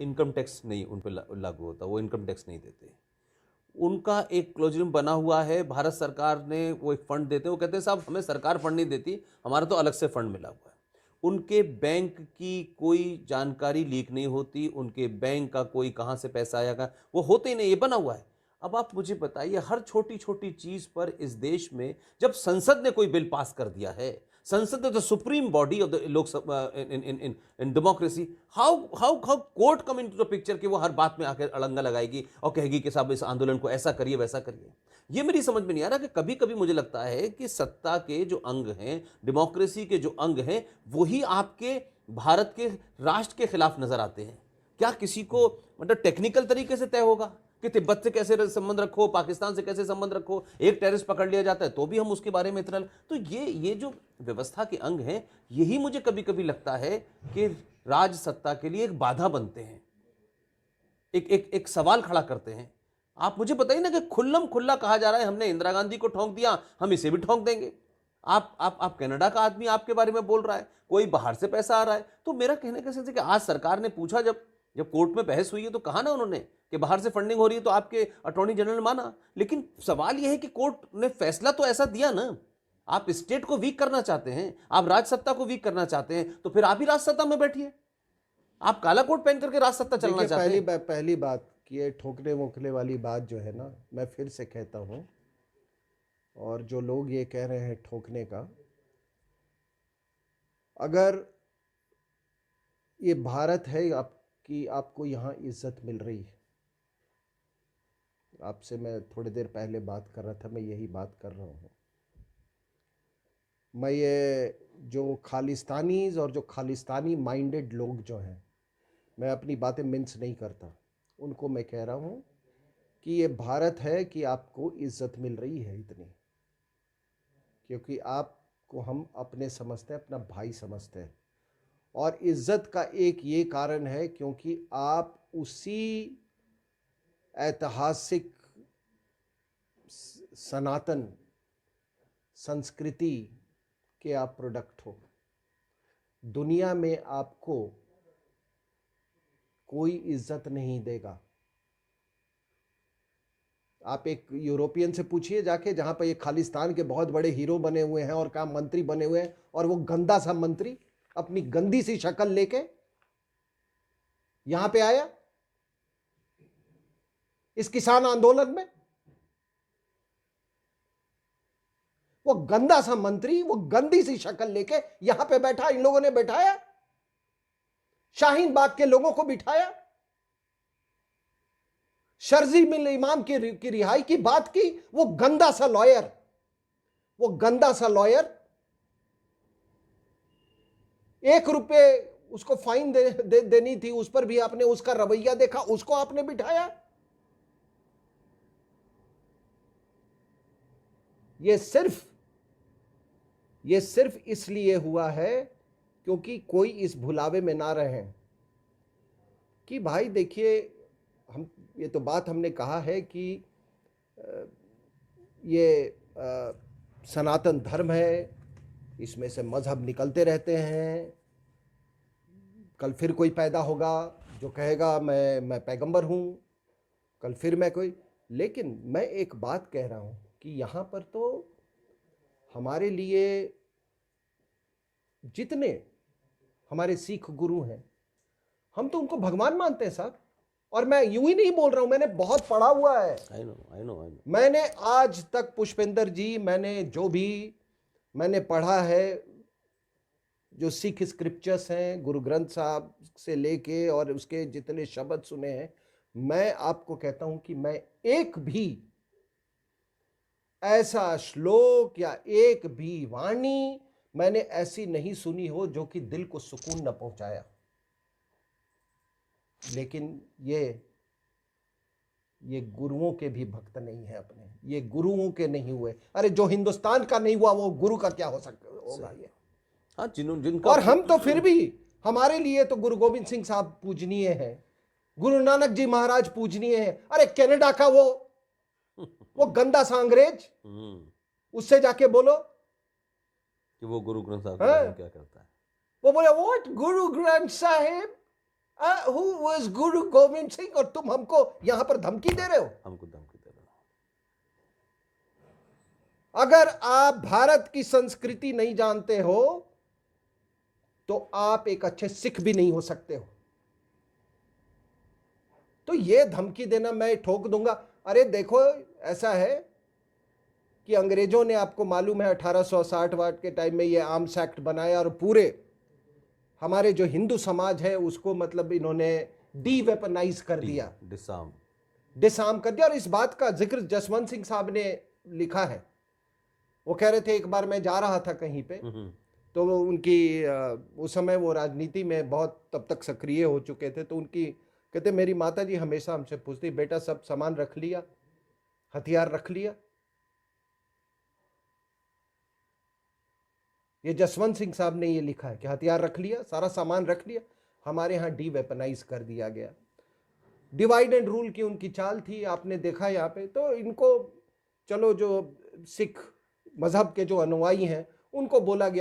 Income tax नहीं उन पर लागू होता, वो इनकम टैक्स नहीं देते। उनका एक क्लोजरियम बना हुआ है, भारत सरकार ने वो एक फंड देते हैं, वो कहते हैं साहब हमें सरकार फंड नहीं देती, हमारा तो अलग से फंड मिला हुआ है। उनके बैंक की कोई जानकारी लीक नहीं होती, उनके बैंक का कोई कहाँ से पैसा आएगा वो होते ही नहीं, ये बना हुआ है। अब आप मुझे बताइए, हर छोटी छोटी चीज पर इस देश में जब संसद ने कोई बिल पास कर दिया है, संसद is the supreme body of the Lok Sabha in democracy, how how how court come into the picture कि वो हर बात में आकर अड़ंगा लगाएगी और कहेगी कि साहब इस आंदोलन को ऐसा करिए वैसा करिए। ये मेरी समझ में नहीं आ रहा कि कभी कभी मुझे लगता है कि सत्ता के जो अंग हैं, डेमोक्रेसी के जो अंग हैं, वही आपके भारत के राष्ट्र के खिलाफ नजर आते हैं। क्या किसी को मतलब टेक्निकल तरीके से तय होगा कि तिब्बत से कैसे संबंध रखो, पाकिस्तान से कैसे संबंध रखो, एक टेररिस्ट पकड़ लिया जाता है तो भी हम उसके बारे में इतना, तो ये जो व्यवस्था के अंग हैं, यही मुझे कभी कभी लगता है कि राज सत्ता के लिए एक बाधा बनते हैं, एक सवाल खड़ा करते हैं। आप मुझे बताइए ना कि खुल्लम खुल्ला कहा जा रहा है हमने इंदिरा गांधी को ठोंक दिया, हम इसे भी ठोंक देंगे। आप कनाडा का आदमी आपके बारे में बोल रहा है, कोई बाहर से पैसा आ रहा है। तो मेरा कहने का सेंस है कि आज सरकार ने पूछा, जब कोर्ट में बहस हुई है तो कहा ना उन्होंने कि बाहर से फंडिंग हो रही है, तो आपके अटॉर्नी जनरल ने माना। लेकिन सवाल यह है कि कोर्ट ने फैसला तो ऐसा दिया ना, आप स्टेट को वीक करना चाहते हैं, आप राज सत्ता को वीक करना चाहते हैं, तो फिर आप ही राज सत्ता में बैठिए। आप काला कोट पहन करके राज सत्ता चलना चाहते हैं। पहली बात कि ये ठोकने वोकने वाली बात जो है ना, मैं फिर से कहता हूं, और जो लोग ये कह रहे हैं ठोकने का, अगर ये भारत है आपकी, आपको यहाँ इज्जत मिल रही है, आपसे मैं थोड़ी देर पहले बात कर रहा था, मैं यही बात कर रहा हूँ। मैं ये जो खालिस्तानीज और जो खालिस्तानी माइंडेड लोग जो हैं, मैं अपनी बातें मिन्स नहीं करता, उनको मैं कह रहा हूँ कि ये भारत है कि आपको इज्जत मिल रही है इतनी, क्योंकि आपको हम अपने समझते हैं, अपना भाई समझते हैं। और इज्जत का एक ये कारण है क्योंकि आप उसी ऐतिहासिक सनातन संस्कृति के आप प्रोडक्ट हो। दुनिया में आपको कोई इज्जत नहीं देगा। आप एक यूरोपियन से पूछिए जाके, जहां पर ये खालिस्तान के बहुत बड़े हीरो बने हुए हैं और काम मंत्री बने हुए हैं, और वो गंदा सा मंत्री अपनी गंदी सी शक्ल लेके यहां पे आया इस किसान आंदोलन में। वो गंदा सा मंत्री, वो गंदी सी शक्ल लेके यहां पे बैठा, इन लोगों ने बैठाया, शाहीन बाग के लोगों को बिठाया, शर्जी मिल इमाम की रिहाई की बात की। वो गंदा सा लॉयर, वो गंदा सा लॉयर, 1 रुपये उसको फाइन देनी थी, उस पर भी आपने उसका रवैया देखा, उसको आपने बिठाया। ये सिर्फ इसलिए हुआ है क्योंकि कोई इस भुलावे में ना रहे कि भाई देखिए, हम ये तो बात हमने कहा है कि ये सनातन धर्म है, इसमें से मजहब निकलते रहते हैं। कल फिर कोई पैदा होगा जो कहेगा मैं पैगंबर हूं, कल फिर मैं कोई। लेकिन मैं एक बात कह रहा हूं कि यहां पर तो हमारे लिए जितने हमारे सिख गुरु हैं, हम तो उनको भगवान मानते हैं साहब। और मैं यूं ही नहीं बोल रहा हूं, मैंने बहुत पढ़ा हुआ है। I know. मैंने आज तक पुष्पेंद्र जी, मैंने जो भी मैंने पढ़ा है, जो सिख स्क्रिप्चर्स हैं, गुरु ग्रंथ साहब से लेके और उसके जितने शब्द सुने हैं, मैं आपको कहता हूं कि मैं एक भी ऐसा श्लोक या एक भी वाणी मैंने ऐसी नहीं सुनी हो जो कि दिल को सुकून न पहुंचाया। लेकिन ये गुरुओं के भी भक्त नहीं है अपने, ये गुरुओं के नहीं हुए। अरे जो हिंदुस्तान का नहीं हुआ वो गुरु का क्या हो सकता होगा ये। हाँ, जिनका, और हम तो फिर भी, हमारे लिए तो गुरु गोविंद सिंह साहब पूजनीय है, गुरु नानक जी महाराज पूजनीय है। अरे कनाडा का वो गंदा सा अंग्रेज, उससे जाके बोलो कि वो गुरु ग्रंथ साहिब क्या करता है। वो बोले what Guru Granth Sahib, who was गुरु गोविंद सिंह, और तुम हमको यहां पर धमकी दे रहे हो? हमको धमकी दे रहे हो। अगर आप भारत की संस्कृति नहीं जानते हो तो आप एक अच्छे सिख भी नहीं हो सकते हो। तो यह धमकी देना मैं ठोक दूंगा। अरे देखो, ऐसा है कि अंग्रेजों ने, आपको मालूम है, 1860 के टाइम में ये आर्म्स एक्ट बनाया और पूरे हमारे जो हिंदू समाज है उसको मतलब इन्होंने डीवेपनाइज कर दिया, डिसआर्म कर दिया। और इस बात का जिक्र जसवंत सिंह साहब ने लिखा है। वो कह रहे थे, एक बार मैं जा रहा था कहीं पे, तो उनकी उस समय वो राजनीति में बहुत तब तक सक्रिय हो चुके थे, तो उनकी कहते, मेरी माता जी हमेशा हमसे पूछती, बेटा सब सामान रख लिया, हथियार रख लिया? ये जसवंत सिंह साहब ने ये लिखा है कि हथियार रख लिया, सारा सामान रख लिया। हमारे यहाँ डीवेपनाइज कर दिया गया। डिवाइड एंड रूल की उनकी चाल थी, आपने देखा यहाँ पे। तो इनको, चलो, जो सिख मजहब के जो अनुयायी हैं उनको बोला गया